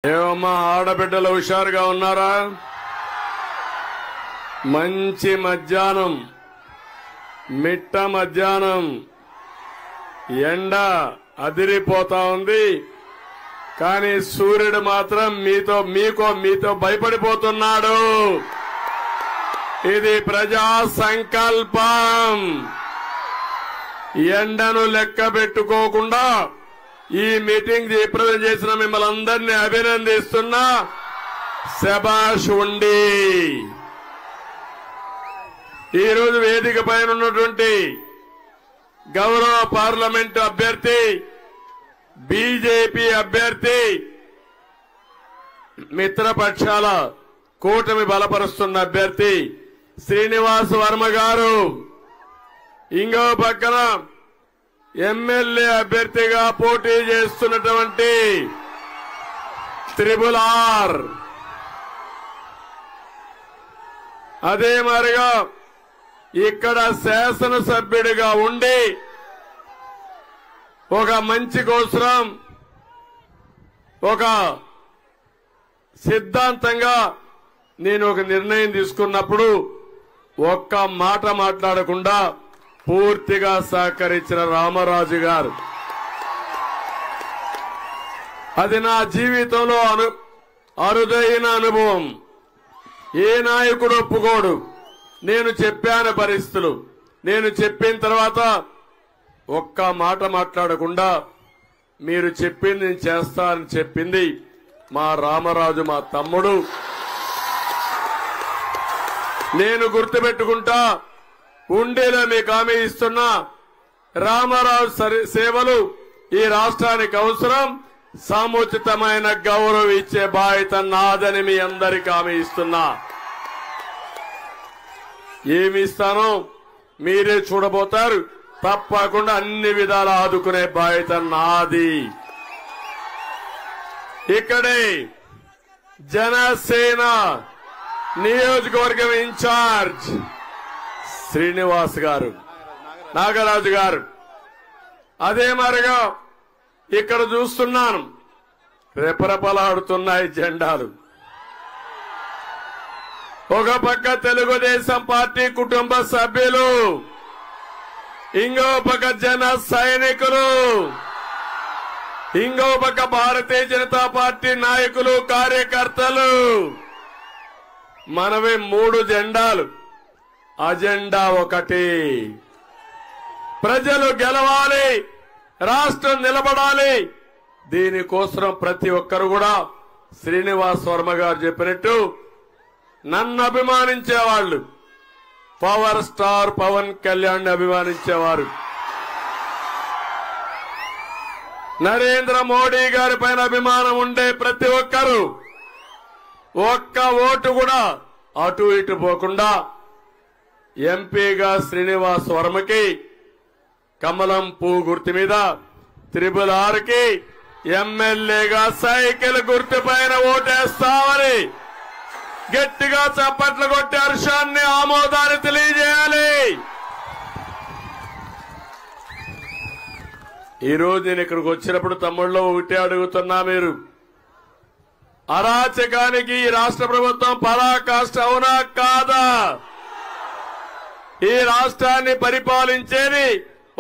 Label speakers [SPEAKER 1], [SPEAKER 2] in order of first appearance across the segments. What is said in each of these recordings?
[SPEAKER 1] ఏమమ్మా ఆడబిడ్డలు హుషారుగా ఉన్నారా? మంచి మధ్యాహ్నం, మిట్ట మధ్యాహ్నం, ఎండ అదిరిపోతా ఉంది. కానీ సూర్యుడు మాత్రం మీతో భయపడిపోతున్నాడు. ఇది ప్రజా సంకల్పం. ఎండను లెక్క పెట్టుకోకుండా ఈ మీటింగ్ జయప్రదం చేసిన మిమ్మల్ని అందరినీ అభినందిస్తున్నా. శభాష్ ఉండి. ఈరోజు వేదిక పైన ఉన్నటువంటి గౌరవ పార్లమెంటు అభ్యర్థి, బీజేపీ అభ్యర్థి, మిత్రపక్షాల కూటమి బలపరుస్తున్న అభ్యర్థి శ్రీనివాస్ వర్మ గారు, ఇంకో పక్కన ఎమ్మెల్యే అభ్యర్థిగా పోటీ చేస్తున్నటువంటి RRR, అదే మరిగా ఇక్కడ శాసనసభ్యుడిగా ఉండి ఒక మంచి కోసం ఒక సిద్ధాంతంగా నేను ఒక నిర్ణయం తీసుకున్నప్పుడు ఒక్క మాట మాట్లాడకుండా పూర్తిగా సహకరించిన రామరాజు గారు, అది నా జీవితంలో అరుదైన అనుభవం. ఏ నాయకుడు ఒప్పుకోడు. నేను చెప్పాను పరిస్థితులు. నేను చెప్పిన తర్వాత ఒక్క మాట మాట్లాడకుండా మీరు చెప్పింది నేను చేస్తానని చెప్పింది మా రామరాజు, మా తమ్ముడు. నేను గుర్తుపెట్టుకుంటా. ఉండేలా మీకు హామీ ఇస్తున్నా. రామరాజు సేవలు ఈ రాష్ట్రానికి అవసరం. సముచితమైన గౌరవం ఇచ్చే బాధ్యత నాదని మీ అందరికీ హామీ ఇస్తున్నా. ఏమి ఇస్తానో మీరే చూడబోతారు. తప్పకుండా అన్ని విధాలా ఆదుకునే బాధ్యత నాది. ఇక్కడే జనసేన నియోజకవర్గం ఇన్ఛార్జ్ శ్రీనివాస్ గారు, నాగరాజు గారు. అదే మరిగా ఇక్కడ చూస్తున్నాను రెపరెపలాడుతున్నాయి జెండాలు. ఒక పక్క తెలుగుదేశం పార్టీ కుటుంబ సభ్యులు, ఇంకో పక్క జన సైనికులు, ఇంకో పక్క భారతీయ జనతా పార్టీ నాయకులు, కార్యకర్తలు. మనవి 3 జెండాలు. అజెండా ఒకటి. ప్రజలు గెలవాలి, రాష్ట్రం నిలబడాలి. దీనికోసం ప్రతి ఒక్కరు కూడా శ్రీనివాస్ వర్మ గారు చెప్పినట్టు నన్ను అభిమానించేవాళ్లు, పవర్ స్టార్ పవన్ కళ్యాణ్ అభిమానించేవారు, నరేంద్ర మోడీ గారి పైన అభిమానం ఉండే ప్రతి ఒక్కరు ఒక్క ఓటు కూడా అటు ఇటు పోకుండా ఎంపీగా శ్రీనివాస్ వర్మకి కమలం పువ్వు గుర్తు మీద, RRR కి ఎమ్మెల్యేగా సైకిల్ గుర్తు పైన ఓటేస్తామని గట్టిగా చప్పట్లు కొట్టి హర్షాన్ని, ఆమోదాన్ని తెలియజేయాలి. ఈరోజు నేను ఇక్కడికి వచ్చినప్పుడు తమ్ముళ్ళు ఒకటే అడుగుతున్నా. మీరు అరాచకానికి ఈ రాష్ట్ర ప్రభుత్వం పరాకాష్ట అవునా కాదా? ఈ రాష్ట్రాన్ని పరిపాలించేది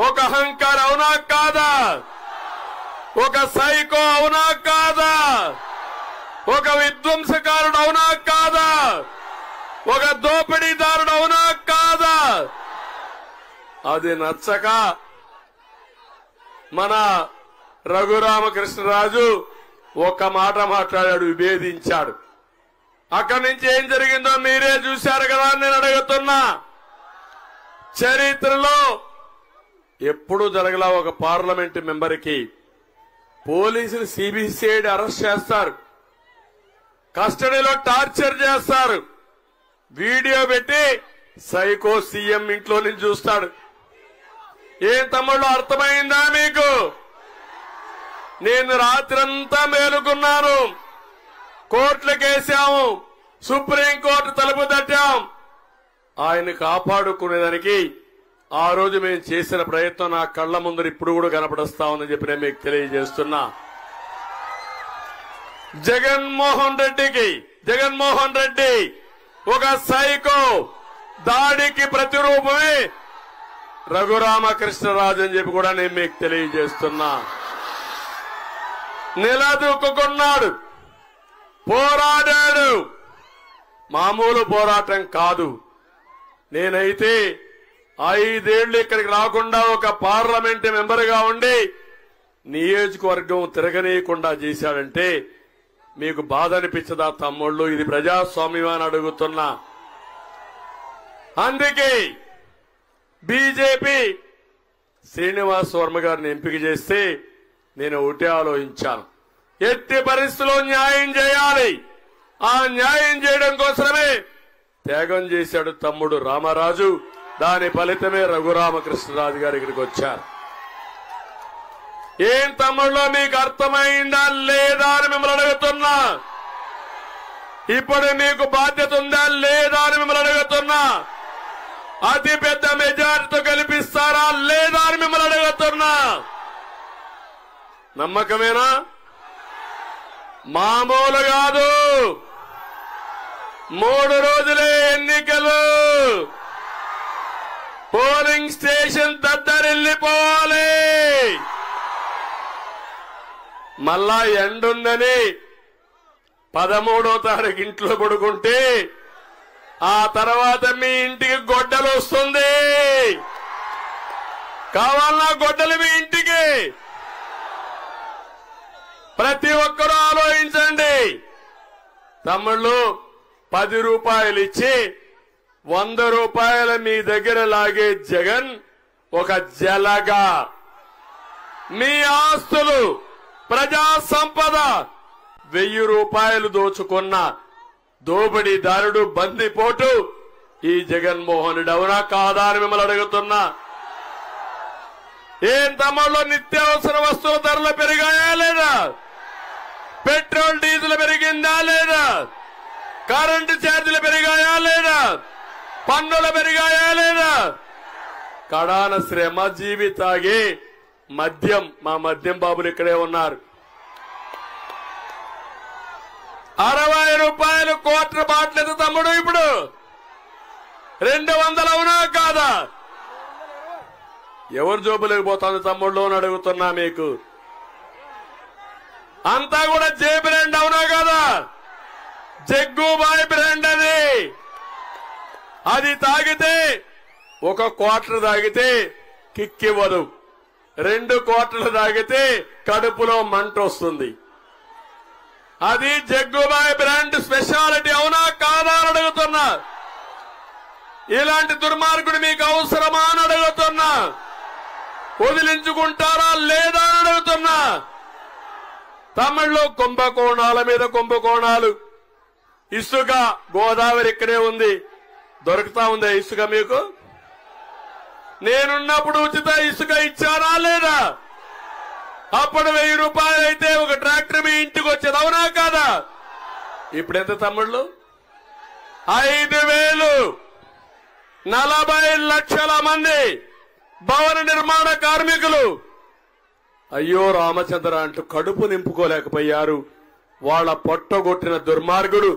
[SPEAKER 1] ఒక అహంకారం అవునా కాదా? ఒక సైకో అవునా కాదా? ఒక విధ్వంసకారుడు అవునా కాదా? ఒక దోపిడీదారుడు అవునా కాదా? అది నచ్చక మన రఘురామకృష్ణరాజు ఒక మాట మాట్లాడాడు, విభేదించాడు. అక్కడి నుంచి ఏం జరిగిందో మీరే చూశారు కదా. నేను అడుగుతున్నా, చరిత్రలో ఎప్పుడూ జరగల ఒక పార్లమెంటు మెంబర్కి పోలీసులు సిబిసిఐడి అరెస్ట్ చేస్తారు, కస్టడీలో టార్చర్ చేస్తారు, వీడియో పెట్టి సైకో సీఎం ఇంట్లో నుంచి చూస్తాడు. ఏం తమ్ముళ్ళు అర్థమైందా మీకు? నేను రాత్రంతా మేలుకున్నాను. కోర్టులకేసాము, సుప్రీంకోర్టు తలుపు తట్టాం. ఆయన కాపాడుకునేదానికి ఆ రోజు మేము చేసిన ప్రయత్నం నా కళ్ల ముందర ఇప్పుడు కూడా కనపడస్తా ఉందని చెప్పి నేను మీకు తెలియజేస్తున్నా. జగన్మోహన్ రెడ్డి ఒక సైకో దాడికి ప్రతిరూపమే రఘురామకృష్ణరాజు అని చెప్పి కూడా నేను మీకు తెలియజేస్తున్నా. నిలదొక్కున్నాడు, పోరాడాడు. మామూలు పోరాటం కాదు. నేనైతే 5 ఏళ్లు ఇక్కడికి రాకుండా ఒక పార్లమెంట్ మెంబర్గా ఉండి నియోజకవర్గం తిరగనీయకుండా చేశాడంటే మీకు బాధ అనిపించదా తమ్ముళ్ళు? ఇది ప్రజాస్వామ్యం అని అడుగుతున్నా. అందుకే బీజేపీ శ్రీనివాస్ వర్మ గారిని ఎంపిక చేస్తే నేను ఒకటే ఆలోచించాను, ఎట్టి పరిస్థితుల్లో న్యాయం చేయాలి. ఆ న్యాయం చేయడం కోసమే త్యాగం చేశాడు తమ్ముడు రామరాజు. దాని ఫలితమే రఘురామకృష్ణరాజు గారు ఇక్కడికి వచ్చారు. ఏం తమ్ముళ్ళో మీకు అర్థమైందా లేదా అని మిమ్మల్ని అడుగుతున్నా. ఇప్పుడు మీకు బాధ్యత ఉందా లేదా అని మిమ్మల్ని అడుగుతున్నా. అతి పెద్ద మెజారిటీతో గెలిపిస్తారా లేదా అని మిమ్మల్ని అడుగుతున్నా. నమ్మకమేనా? మామూలు కాదు. 3 రోజులే ఎన్నికలు. పోలింగ్ స్టేషన్ దద్దరిల్లిపోవాలి. మళ్ళా ఎండుందని 13వ తారీఖు ఇంట్లో పడుకుంటే ఆ తర్వాత మీ ఇంటికి గొడ్డలు వస్తుంది. కావాలన్నా గొడ్డలు మీ ఇంటికి. ప్రతి ఒక్కరూ ఆలోచించండి. తమ్ముళ్ళు 10 రూపాయలు ఇచ్చి 100 రూపాయలు మీ దగ్గర లాగే జగన్ ఒక జలగా మీ ఆస్తులు ప్రజా సంపద 1000 రూపాయలు దోచుకున్న దోపిడీదారుడు బందిపోటు ఈ జగన్మోహన్ రెడ్డి. అవునా కాదా అని మిమ్మల్ని అడుగుతున్నా. ఏం తమ్ముళ్ళు నిత్యావసర వస్తువుల ధరలు పెరిగాయా లేదా? పెట్రోల్ డీజిల్ పెరిగిందా లేదా? కరెంటు ఛార్జీలు పెరిగాయా లేదా? పన్నులు పెరిగాయా లేదా? కడాన శ్రమజీవి తాగి మద్యం, మా మద్యం బాబులు ఇక్కడే ఉన్నారు. 60 రూపాయలు క్వార్టర్ బాటిల్ తమ్ముడు ఇప్పుడు 200 అవునా కాదా? ఎవరు జోబులకు పోతుంది తమ్ముళ్ళు అని అడుగుతున్నా. మీకు అంతా కూడా జే బ్రాండ్ అవునా కాదా? జగ్గుబాయ్ బ్రాండ్ అది తాగితే 1 క్వార్టర్ తాగితే కిక్కివ్వదు, 2 క్వార్టర్లు తాగితే కడుపులో మంట వస్తుంది. అది జగ్గుబాయ్ బ్రాండ్ స్పెషాలిటీ. అవునా కాదా అని అడుగుతున్నా. ఇలాంటి దుర్మార్గుడు మీకు అవసరమా అని అడుగుతున్నా. వదిలించుకుంటారా లేదా అని అడుగుతున్నా. తమిళ్లో కుంభకోణాల మీద కుంభకోణాలు. ఇసుక గోదావరి ఇక్కడే ఉంది, దొరుకుతా ఉందా ఇసుక మీకు? నేనున్నప్పుడు ఉచిత ఇసుక ఇచ్చానా లేదా? అప్పుడు 1000 రూపాయలు అయితే ఒక ట్రాక్టర్ మీ ఇంటికి వచ్చేది. అవునా కాదా? ఇప్పుడు ఎంత తమ్ముళ్ళు? 5000. 40 లక్షల మంది భవన నిర్మాణ కార్మికులు అయ్యో రామచంద్ర అంటూ కడుపు నింపుకోలేకపోయారు. వాళ్ళ పొట్టగొట్టిన దుర్మార్గుడు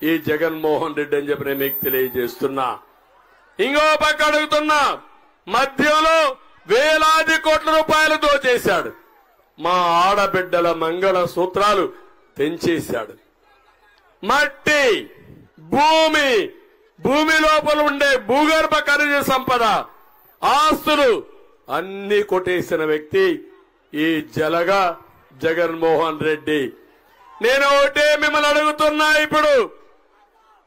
[SPEAKER 1] ఈ జగన్మోహన్ రెడ్డి అని చెప్పి నేను మీకు తెలియజేస్తున్నా. ఇంకో పక్క అడుగుతున్నా, మధ్యలో వేలాది కోట్ల రూపాయలు దోచేశాడు. మా ఆడబిడ్డల మంగళ సూత్రాలు తెంచేశాడు. మట్టి, భూమి లోపల ఉండే భూగర్భ ఖనిజ సంపద, ఆస్తులు అన్ని కొట్టేసిన వ్యక్తి ఈ జలగా జగన్మోహన్ రెడ్డి. నేను ఒకటే మిమ్మల్ని అడుగుతున్నా. ఇప్పుడు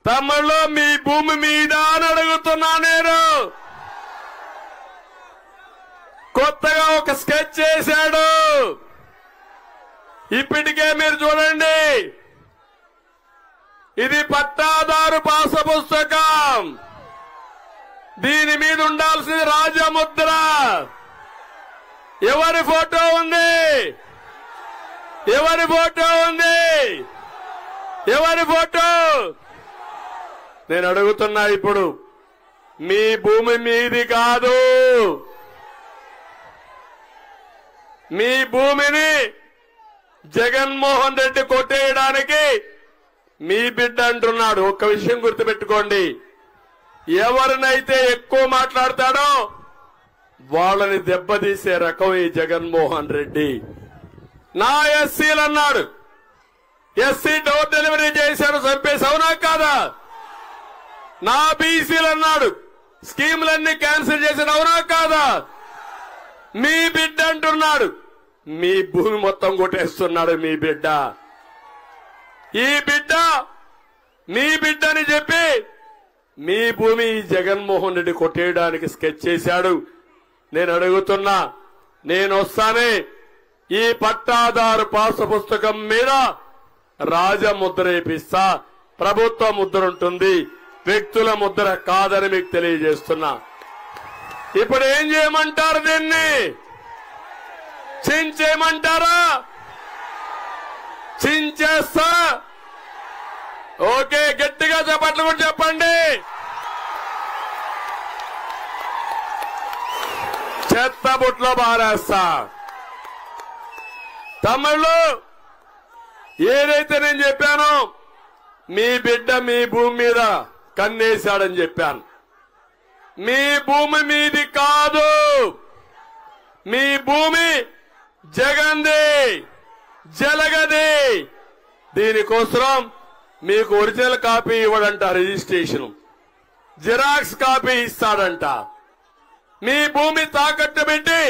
[SPEAKER 1] తమ్ముళ్ళు మీ భూమి మీద అని అడుగుతున్నా. నేను కొత్తగా ఒక స్కెచ్ చేశాడు. ఇప్పటికే మీరు చూడండి, ఇది పట్టాదారు పాస పుస్తకం. దీని మీద ఉండాల్సింది రాజముద్ర. ఎవరి ఫోటో ఉంది? ఎవరి ఫోటో ఉంది? ఎవరి ఫోటో? నేను అడుగుతున్నా. ఇప్పుడు మీ భూమి మీది కాదు. మీ భూమిని జగన్మోహన్ రెడ్డి కొట్టేయడానికి మీ బిడ్డ అంటున్నాడు. ఒక్క విషయం గుర్తుపెట్టుకోండి, ఎవరినైతే ఎక్కువ మాట్లాడతాడో వాళ్ళని దెబ్బతీసే రకం ఈ జగన్మోహన్ రెడ్డి. నా ఎస్సీలు అన్నాడు, ఎస్సీ డోర్ డెలివరీ చేశాడు, చంపేసి అవునా కాదా? నా బీసీలు అన్నాడు, స్కీములన్నీ క్యాన్సిల్ చేశాడు, అవునా కాదా? మీ బిడ్డ అంటున్నాడు, మీ భూమి మొత్తం కొట్టేస్తున్నాడు మీ బిడ్డ. ఈ బిడ్డ మీ బిడ్డ అని చెప్పి మీ భూమి జగన్మోహన్ రెడ్డి కొట్టేయడానికి స్కెచ్ చేశాడు. నేను అడుగుతున్నా, నేను వస్తానే ఈ పట్టాదారు పాస్ పుస్తకం మీద రాజముద్ర వేపిస్తా. ప్రభుత్వ ముద్ర ఉంటుంది, వ్యక్తుల ముద్ర కాదని మీకు తెలియజేస్తున్నా. ఇప్పుడు ఏం చేయమంటారు? దీన్ని చించేయమంటారా? చించేస్తా. ఓకే, గట్టిగా చెప్పట్లు కూడా చెప్పండి. చెత్త బుట్లో బారేస్తా. తమిళ్ళు ఏదైతే నేను చెప్పానో మీ బిడ్డ మీ భూమి మీద కన్నేశాడని చెప్పాను. మీ భూమి మీది కాదు, మీ భూమి జగన్ది, జలగది. దీనికోసం మీకు ఒరిజినల్ కాపీ ఇవ్వడంట, రిజిస్ట్రేషన్ జిరాక్స్ కాపీ ఇస్తాడంట. మీ భూమి తాకట్టు పెట్టి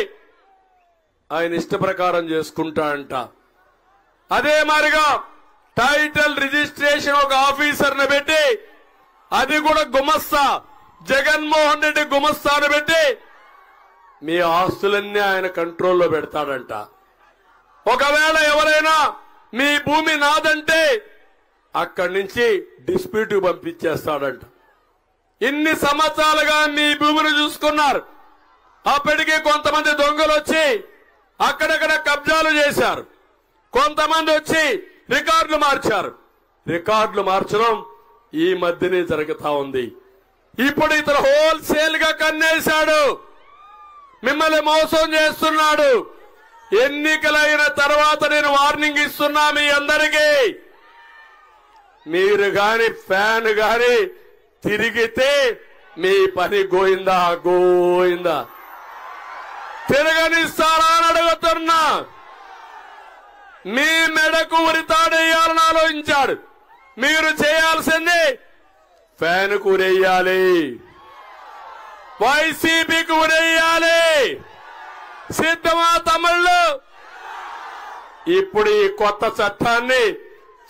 [SPEAKER 1] ఆయన ఇష్ట ప్రకారం చేసుకుంటాడంట. అదే మారిగా టైటిల్ రిజిస్ట్రేషన్ ఒక ఆఫీసర్ని పెట్టి, అది కూడా గుమస్తా, జగన్మోహన్ రెడ్డి గుమస్తాను పెట్టి మీ ఆస్తులన్నీ ఆయన కంట్రోల్లో పెడతాడంట. ఒకవేళ ఎవరైనా మీ భూమి నాదంటే అక్కడి నుంచి డిస్ప్యూట్ పంపించేస్తాడంట. ఇన్ని సంవత్సరాలుగా మీ భూమిని చూసుకున్నారు. అప్పటికే కొంతమంది దొంగలు వచ్చి అక్కడక్కడ కబ్జాలు చేశారు, కొంతమంది వచ్చి రికార్డులు మార్చారు. రికార్డులు మార్చడం ఈ మధ్యనే జరుగుతా ఉంది. ఇప్పుడు ఇతను హోల్సేల్ గా కన్నేశాడు, మిమ్మల్ని మోసం చేస్తున్నాడు. ఎన్నికలైన తర్వాత నేను వార్నింగ్ ఇస్తున్నా మీ అందరికీ, మీరు గాని ఫ్యాన్ గాని తిరిగితే మీ పని గోయిందా గోయిందా. తిరగనిస్తారా అని అడుగుతున్నా. మీ మెడకు ఉరితాడేయాలని ఆలోచించాడు. మీరు చేయాల్సింది ఫ్యాన్కు ఉరేయాలి, వైసీపీకి ఉరేయాలి. సిద్ధమా తమిళ్ళు? ఇప్పుడు ఈ కొత్త చట్టాన్ని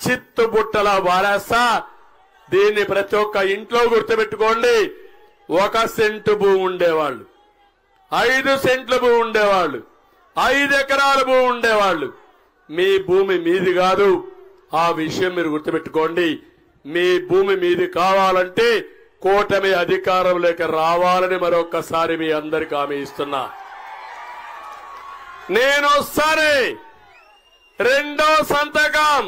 [SPEAKER 1] చిత్తుబుట్టలా వారేస్తా. దీన్ని ప్రతి ఒక్క ఇంట్లో గుర్తుపెట్టుకోండి. 1 సెంటు భూమి ఉండేవాళ్ళు, 5 సెంట్ల భూమి ఉండేవాళ్ళు, 5 ఎకరాల భూమి ఉండేవాళ్ళు. మీ భూమి మీది కాదు, ఆ విషయం మీరు గుర్తుపెట్టుకోండి. మీ భూమి మీది కావాలంటే కూటమి అధికారంలోకి రావాలని మరొక్కసారి మీ అందరికీ హామీ ఇస్తున్నా. నేను సరే రెండో సంతకం,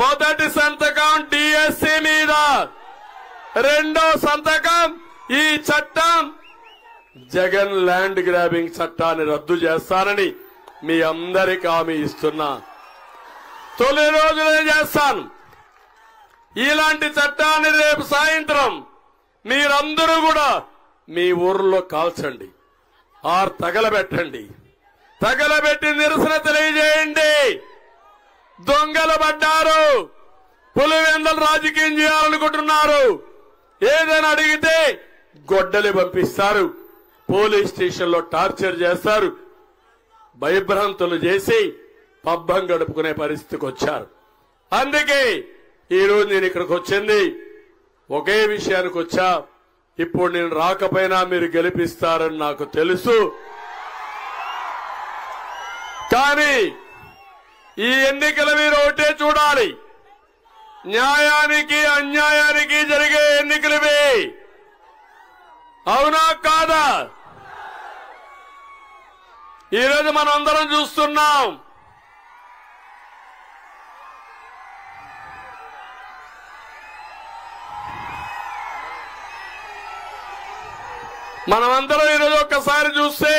[SPEAKER 1] మొదటి సంతకం డిఎస్సి మీద, రెండో సంతకం ఈ చట్టం జగన్ ల్యాండ్ గ్రాబింగ్ చట్టాన్ని రద్దు చేస్తానని మీ అందరికీ హామీ ఇస్తున్నా. తొలి రోజునే చేస్తాను. ఇలాంటి చట్టాన్ని రేపు సాయంత్రం మీరందరూ కూడా మీ ఊర్లో కాల్చండి, ఆర్ తగలబెట్టండి. తగలబెట్టి నిరసన తెలియజేయండి. దొంగలు పడ్డారు, పులివెందలు రాజకీయం చేయాలనుకుంటున్నారు. ఏదైనా అడిగితే గొడ్డలి పంపిస్తారు, పోలీస్ స్టేషన్లో టార్చర్ చేస్తారు, భయభ్రాంతులు చేసి పబ్బం గడుపుకునే పరిస్థితికి వచ్చారు. అందుకే ఈరోజు నేను ఇక్కడికి వచ్చింది ఒకే విషయానికి వచ్చా. ఇప్పుడు నేను రాకపోయినా మీరు గెలిపిస్తారని నాకు తెలుసు. కానీ ఈ ఎన్నికలు మీరు ఒకటే చూడాలి, న్యాయానికి అన్యాయానికి జరిగే ఎన్నికలవి. అవునా కాదా? ఈరోజు మనం అందరం చూస్తున్నాం. మనమందరం ఈరోజు ఒక్కసారి చూస్తే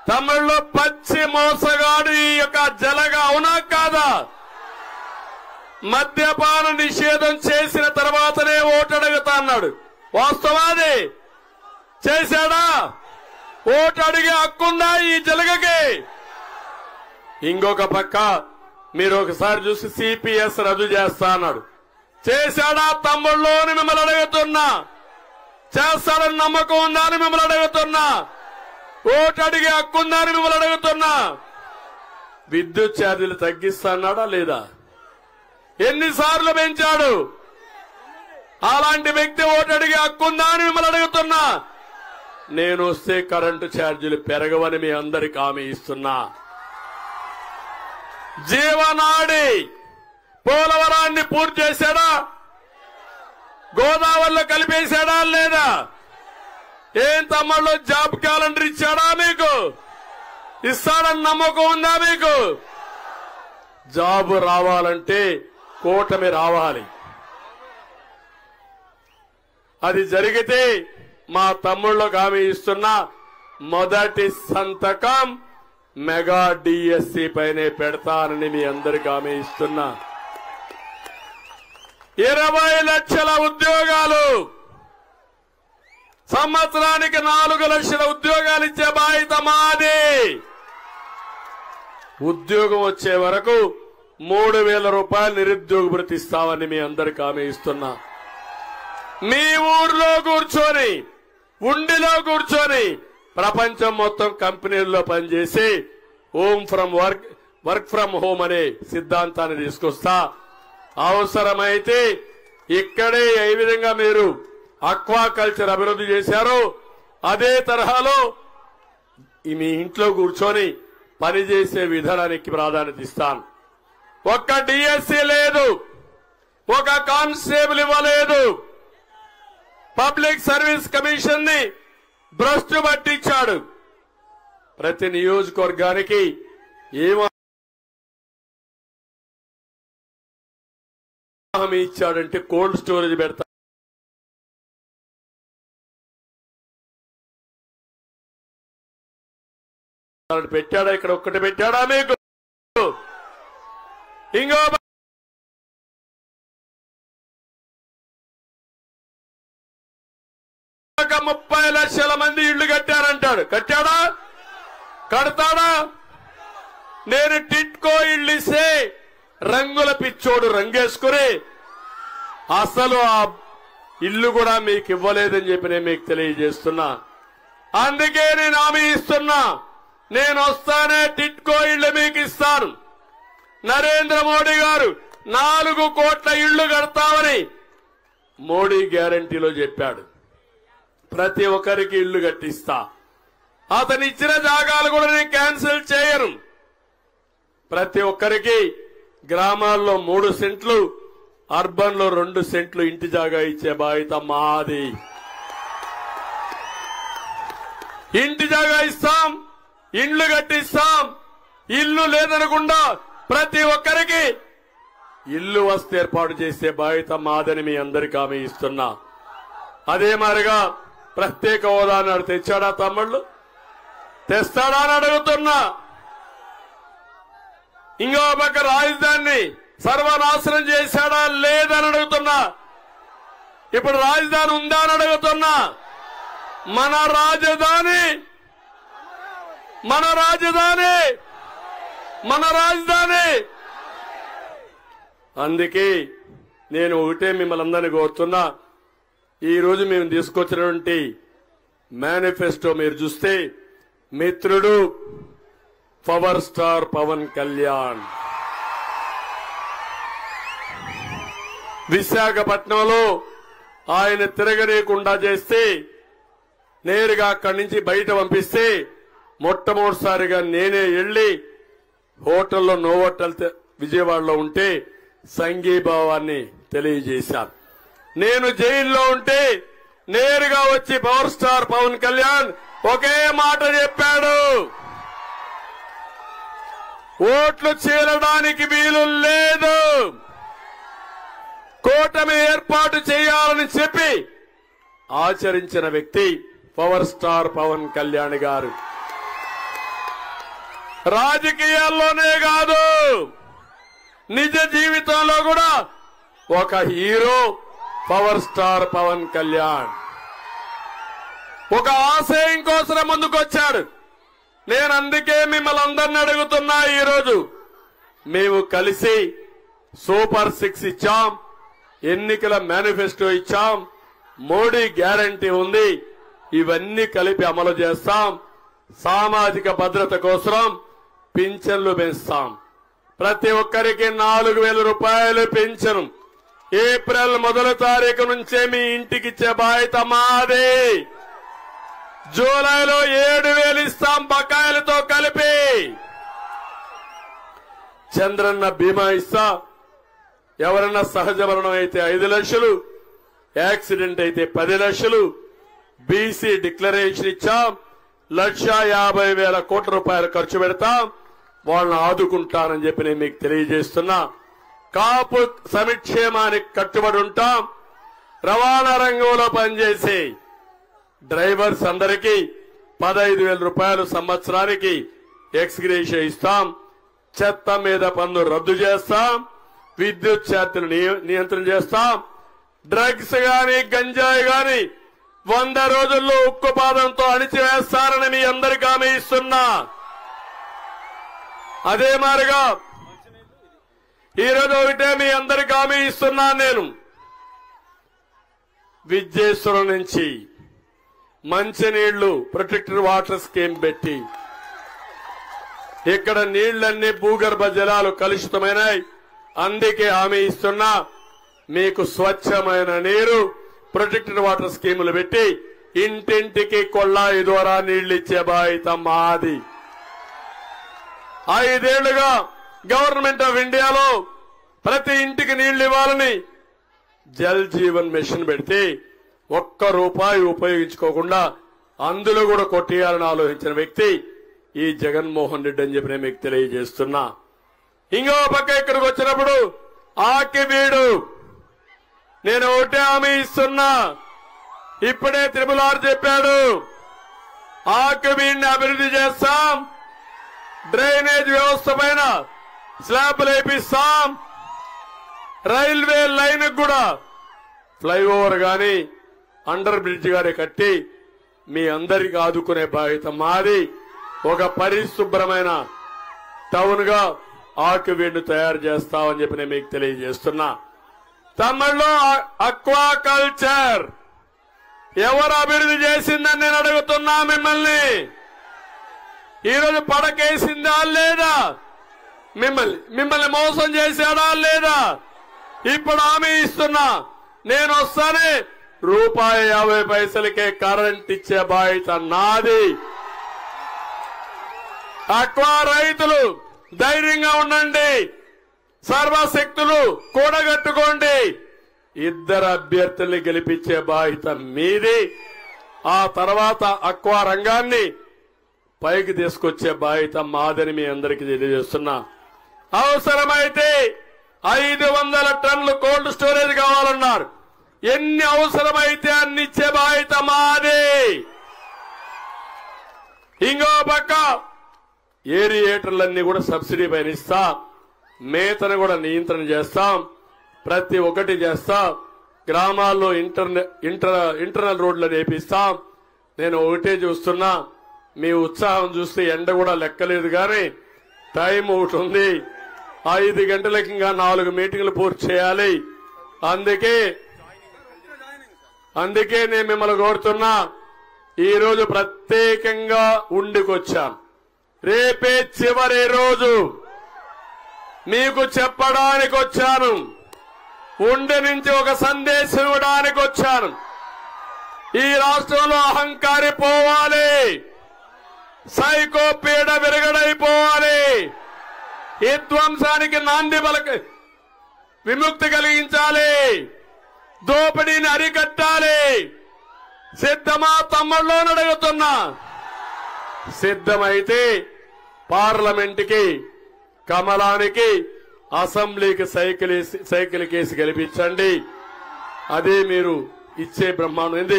[SPEAKER 1] తమిళ్లో పచ్చ పచ్చి మోసగాడు ఈ యొక్క జలగ, అవునా కాదా? మద్యపాన నిషేధం చేసిన తర్వాతనే ఓటు అడుగుతా అన్నాడు. వాస్తవాది చేశాడా? ఓటు అడిగే హక్కుందా ఈ జలగకి? ఇంకొక పక్క మీరు ఒకసారి చూసి సిపిఎస్ రద్దు చేస్తా అన్నాడు. చేశాడా తమ్ముళ్ళు అని మిమ్మల్ని అడుగుతున్నా. చేస్తాడని నమ్మకం ఉందా అని మిమ్మల్ని అడుగుతున్నా. ఓటు అడిగే హక్కుందా అని మిమ్మల్ని అడుగుతున్నా. విద్యుత్ ఛార్జీలు తగ్గిస్తా అన్నాడా లేదా? ఎన్నిసార్లు పెంచాడు? అలాంటి వ్యక్తి ఓటు అడిగే హక్కుందా అని మిమ్మల్ని అడుగుతున్నా. నేను వస్తే కరెంటు ఛార్జీలు పెరగవని మీ అందరికి హామీ ఇస్తున్నా. జీవనాడి పోలవరాన్ని పూర్తి చేశాడా? గోదావరిలో కలిపేశాడా లేదా? ఏం తమ్ముళ్ళు జాబ్ క్యాలెండర్ ఇచ్చాడా మీకు? ఇస్తాడని నమ్మకం ఉందా మీకు? జాబు రావాలంటే కూటమి రావాలి. అది జరిగితే మా తమ్ముళ్ళకు హామీ ఇస్తున్నా, మొదటి సంతకం మెగా డిఎస్సి పైనే పెడతానని మీ అందరికి హామీ ఇస్తున్నా. 20 లక్షల ఉద్యోగాలు, సంవత్సరానికి 4 లక్షల ఉద్యోగాలు ఇచ్చే బాధ్యత మాది. ఉద్యోగం వచ్చే వరకు 3,000 రూపాయలు నిరుద్యోగ భృతి ఇస్తామని మీ అందరికి హామీ ఇస్తున్నా. మీ ఊర్లో కూర్చొని, ఉండిలో కూర్చొని ప్రపంచం మొత్తం కంపెనీల్లో పనిచేసి వర్క్ ఫ్రమ్ హోమ్ అనే సిద్ధాంతాన్ని తీసుకొస్తా. అవసరమైతే ఇక్కడే ఏ విధంగా మీరు అక్వాకల్చర్ అభివృద్ధి చేశారో అదే తరహాలో మీ ఇంట్లో కూర్చొని పనిచేసే విధానానికి ప్రాధాన్యత ఇస్తాను. ఒక్క డిఎస్సి లేదు, ఒక కానిస్టేబుల్ ఇవ్వలేదు. పబ్లిక్ సర్వీస్ కమిషన్ ని భ్రష్టు పట్టించాడు. ప్రతి నియోజకవర్గానికి ఏమీ ఇచ్చాడంటే కోల్డ్ స్టోరేజ్ పెడతా పెట్టాడా? ఇక్కడ ఒక్కటి పెట్టాడా మీకు? ఇంకో 30 లక్షల మంది ఇళ్లు కట్టారంటాడు. కట్టాడా? కడతాడా? నేను టిట్కో ఇళ్లు ఇస్తే రంగుల పిచ్చోడు రంగేసుకుని అసలు ఆ ఇల్లు కూడా మీకు ఇవ్వలేదని చెప్పి నేను మీకు తెలియజేస్తున్నా. అందుకే నేను హామీ ఇస్తున్నా, నేను వస్తానే టిట్కో ఇళ్లు మీకు ఇస్తాను. నరేంద్ర మోడీ గారు 4 కోట్ల ఇళ్లు కడతామని మోడీ గ్యారంటీలో చెప్పాడు. ప్రతి ఒక్కరికి ఇళ్లు కట్టిస్తా. అతను ఇచ్చిన జాగాలు కూడా నేను క్యాన్సిల్ చేయను. ప్రతి ఒక్కరికి గ్రామాల్లో 3 సెంట్లు, అర్బన్ లో 2 సెంట్లు ఇంటి జాగా ఇచ్చే బాధ్యత మాది. ఇంటి జాగా ఇస్తాం, ఇండ్లు కట్టిస్తాం. ఇల్లు లేదనకుండా ప్రతి ఒక్కరికి ఇల్లు వస్తే ఏర్పాటు చేసే బాధ్యత మాదని మీ అందరికీ హామీ ఇస్తున్నా. అదే మాదిరిగా ప్రత్యేక హోదా నాడు తెచ్చాడా తమ్ముళ్ళు? తెస్తాడా అని అడుగుతున్నా. ఇంకో పక్క రాజధానిని సర్వనాశనం చేశాడా లేదని అడుగుతున్నా. ఇప్పుడు రాజధాని ఉందా అని అడుగుతున్నా. మన రాజధాని మన రాజధాని మన రాజధాని. అందుకే నేను ఒకటే మిమ్మల్ని అందరినీ కోరుతున్నా, ఈ రోజు మేము తీసుకొచ్చినటువంటి మేనిఫెస్టో మీరు చూస్తే మిత్రుడు పవర్ స్టార్ పవన్ కళ్యాణ్ విశాఖపట్నంలో ఆయన తిరగలేకుండా చేస్తే నేరుగా అక్కడి నుంచి బయట పంపిస్తే మొట్టమొదటిసారిగా నేనే వెళ్లి హోటల్లో నోవోటల్ విజయవాడలో ఉంటే సంఘీభావాన్ని తెలియజేశాను. నేను జైల్లో ఉంటే నేరుగా వచ్చి పవర్ స్టార్ పవన్ కళ్యాణ్ ఒకే మాట చెప్పాడు, ఓట్లు చీలడానికి వీలు లేదు, కూటమి ఏర్పాటు చేయాలని చెప్పి ఆచరించిన వ్యక్తి పవర్ స్టార్ పవన్ కళ్యాణ్ గారు. రాజకీయాల్లోనే కాదు నిజ జీవితంలో కూడా ఒక hero power star Pawan Kalyan ఒక ఆశయం కోసం ముందుకొచ్చాడు. నేను అందుకే మిమ్మల్ని అందరిని అడుగుతున్నా, ఈరోజు మేము కలిసి సూపర్ 6 ఇచ్చాం, ఎన్నికల మేనిఫెస్టో ఇచ్చాం, మోడీ గ్యారంటీ ఉంది, ఇవన్నీ కలిపి అమలు చేస్తాం. సామాజిక భద్రత కోసం పింఛన్లు పెంచుతాం. ప్రతి ఒక్కరికి 4,000 రూపాయలు పెన్షన్ ఏప్రిల్ 1వ తారీఖు నుంచే మీ ఇంటికి ఇచ్చే బాధ్యత మాదే. జూలైలో 7,000 ఇస్తాం బకాయిలతో కలిపి. చంద్రన్న బీమా ఇస్తా. ఎవరన్నా సహజ మరణం అయితే 5 లక్షలు, యాక్సిడెంట్ అయితే 10 లక్షలు, బీసీ డిక్లరేషన్ ఇచ్చాం. 1,50,000 కోట్ల రూపాయలు ఖర్చు పెడతాం. వాళ్ళని ఆదుకుంటానని చెప్పి నేను మీకు తెలియజేస్తున్నా. కాపు సంక్షేమానికి కట్టుబడి ఉంటాం. రవాణా రంగంలో పనిచేసే డ్రైవర్స్ అందరికీ 15,000 రూపాయలు సంవత్సరానికి ఎక్స్గ్రేషియా ఇస్తాం. చెత్త మీద పన్ను రద్దు చేస్తాం. విద్యుత్ ఛార్జీలు నియంత్రణ చేస్తాం. డ్రగ్స్ గాని గంజాయి గాని 100 రోజుల్లో ఉక్కుపాదంతో అణిచివేస్తారని మీ అందరికీ హామీ ఇస్తున్నా. అదే మాదిరిగా ఈరోజు ఒకటే మీ అందరికీ హామీ ఇస్తున్నా. నేను విద్యేశ్వరం నుంచి మంచినీళ్లు ప్రొటెక్టెడ్ వాటర్ స్కీమ్ పెట్టి ఇక్కడ నీళ్లన్నీ భూగర్భ జలాలు కలుషితమైనాయి. అందుకే హామీ ఇస్తున్నా, మీకు స్వచ్ఛమైన నీరు ప్రొటెక్టెడ్ వాటర్ స్కీములు పెట్టి ఇంటింటికి కొళ్ళాయి ద్వారా నీళ్లు ఇచ్చే బాధ్యత మాది. 5 ఏళ్లుగా గవర్నమెంట్ ఆఫ్ ఇండియాలో ప్రతి ఇంటికి నీళ్లు ఇవ్వాలని జల్ జీవన్ మిషన్ పెడితే ఒక్క రూపాయి ఉపయోగించుకోకుండా అందులో కూడా కొట్టేయాలని ఆలోచించిన వ్యక్తి ఈ జగన్మోహన్ రెడ్డి అని చెప్పి నేను మీకు తెలియజేస్తున్నా. ఇంకో పక్క ఇక్కడికి వచ్చినప్పుడు ఆకివీడు నేను ఒకటే హామీ ఇస్తున్నా. ఇప్పుడే త్రిపుల్ చెప్పాడు, ఆకివీడిని అభివృద్ధి చేస్తాం. డ్రైనేజ్ వ్యవస్థ పైన స్లాబ్లు వేపిస్తాం. రైల్వే లైన్ కూడా ఫ్లైఓవర్ గాని అండర్ బ్రిడ్జ్ గాని కట్టి మీ అందరికీ ఆదుకునే బాధ్యత మాది. ఒక పరిశుభ్రమైన టౌన్ గా ఆకివీడును తయారు చేస్తామని చెప్పి నేను మీకు తెలియజేస్తున్నా. తమిళలో అక్వా కల్చర్ ఎవరు అభివృద్ధి చేసిందని నేను అడుగుతున్నా మిమ్మల్ని. ఈరోజు పడకేసిందా లేదా? మిమ్మల్ని మోసం చేశాడా లేదా? ఇప్పుడు హామీ ఇస్తున్నా, నేను వస్తానే ₹50 కరెంట్ ఇచ్చే బాధ్యత నాది. అక్వా రైతులు ధైర్యంగా ఉండండి, సర్వశక్తులు కూడగట్టుకోండి. 2 అభ్యర్థుల్ని గెలిపించే బాధ్యత మీది. ఆ తర్వాత అక్వా రంగాన్ని పైకి తీసుకొచ్చే బాధ్యత మాదని మీ అందరికీ తెలియజేస్తున్నా. అవసరమైతే 500 టన్నులు కోల్డ్ స్టోరేజ్ కావాలన్నారు. ఎన్ని అవసరమైతే అన్ని ఇచ్చే బాధ్యత మాది. ఇంకో పక్క ఏరియేటర్లన్నీ కూడా సబ్సిడీ పైన ఇస్తా. మేతను కూడా నియంత్రణ చేస్తాం. ప్రతి ఒక్కటి చేస్తాం. గ్రామాల్లో ఇంటర్నల్ రోడ్లు వేపిస్తాం. నేను ఒకటే చూస్తున్నా, మీ ఉత్సాహం చూస్తే ఎండ కూడా లెక్కలేదు కానీ టైం ఒకటి ఉంది. 5 గంటలకి ఇంకా 4 మీటింగ్లు పూర్తి చేయాలి. అందుకే నేను మిమ్మల్ని కోరుతున్నా, ఈరోజు ప్రత్యేకంగా ఉండికొచ్చాను. రేపే చివరి రోజు మీకు చెప్పడానికి వచ్చాను. ఉండి నుంచి ఒక సందేశం ఇవ్వడానికి వచ్చాను. ఈ రాష్ట్రంలో అహంకారి పోవాలి, సైకో పీడ విరగడైపోవాలి, విధ్వంసానికి నాంది విముక్తి కలిగించాలి, దోపిడీని అరికట్టాలి. సిద్ధమా తమ్ముళ్ళు అడుగుతున్నా. సిద్ధమైతే పార్లమెంటుకి, కమలానికి, అసెంబ్లీకి సైకిల్ కేసు గెలిపించండి. అదే మీరు ఇచ్చే బ్రహ్మాండం.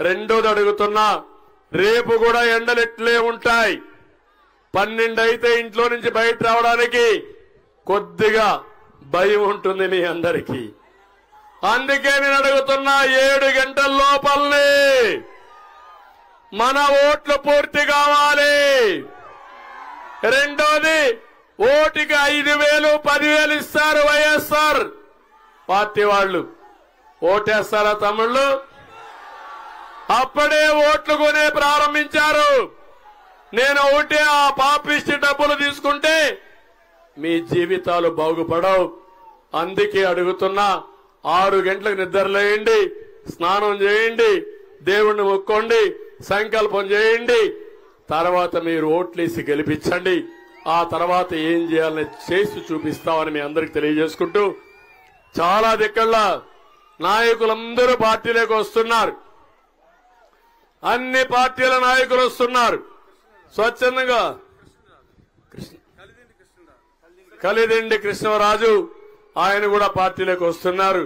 [SPEAKER 1] రెండోది అడుగుతున్నా, రేపు కూడా ఎండలెట్లే ఉంటాయి. 12 అయితే ఇంట్లో నుంచి బయట రావడానికి కొద్దిగా భయం ఉంటుంది మీ అందరికీ. అందుకే నేను అడుగుతున్నా 7 గంటల లోపలనే మన ఓట్లు పూర్తి కావాలి. రెండోది, ఓటుకి 5,000 10,000 ఇస్తారు వైఎస్ఆర్ పార్టీ వాళ్ళు. ఓటేస్తారా తమ్ముళ్ళు? అప్పుడే ఓట్లు కొనే ప్రారంభించారు. నేను ఒకటే, ఆ పాపిష్టి డబ్బులు తీసుకుంటే మీ జీవితాలు బాగుపడవు. అందుకే అడుగుతున్నా, 6 గంటలకు నిద్రలేయండి, స్నానం చేయండి, దేవుణ్ణి మొక్కోండి, సంకల్పం చేయండి. తర్వాత మీరు ఓట్లేసి గెలిపించండి. ఆ తర్వాత ఏం చేయాలని చేసి చూపిస్తామని మీ అందరికి తెలియజేసుకుంటూ, చాలా దిక్కల్లా నాయకులందరూ పార్టీలోకి వస్తున్నారు. అన్ని పార్టీల నాయకులు వస్తున్నారు స్వచ్ఛందంగా. కలిదిండి కృష్ణరాజు ఆయన కూడా పార్టీలోకి వస్తున్నారు.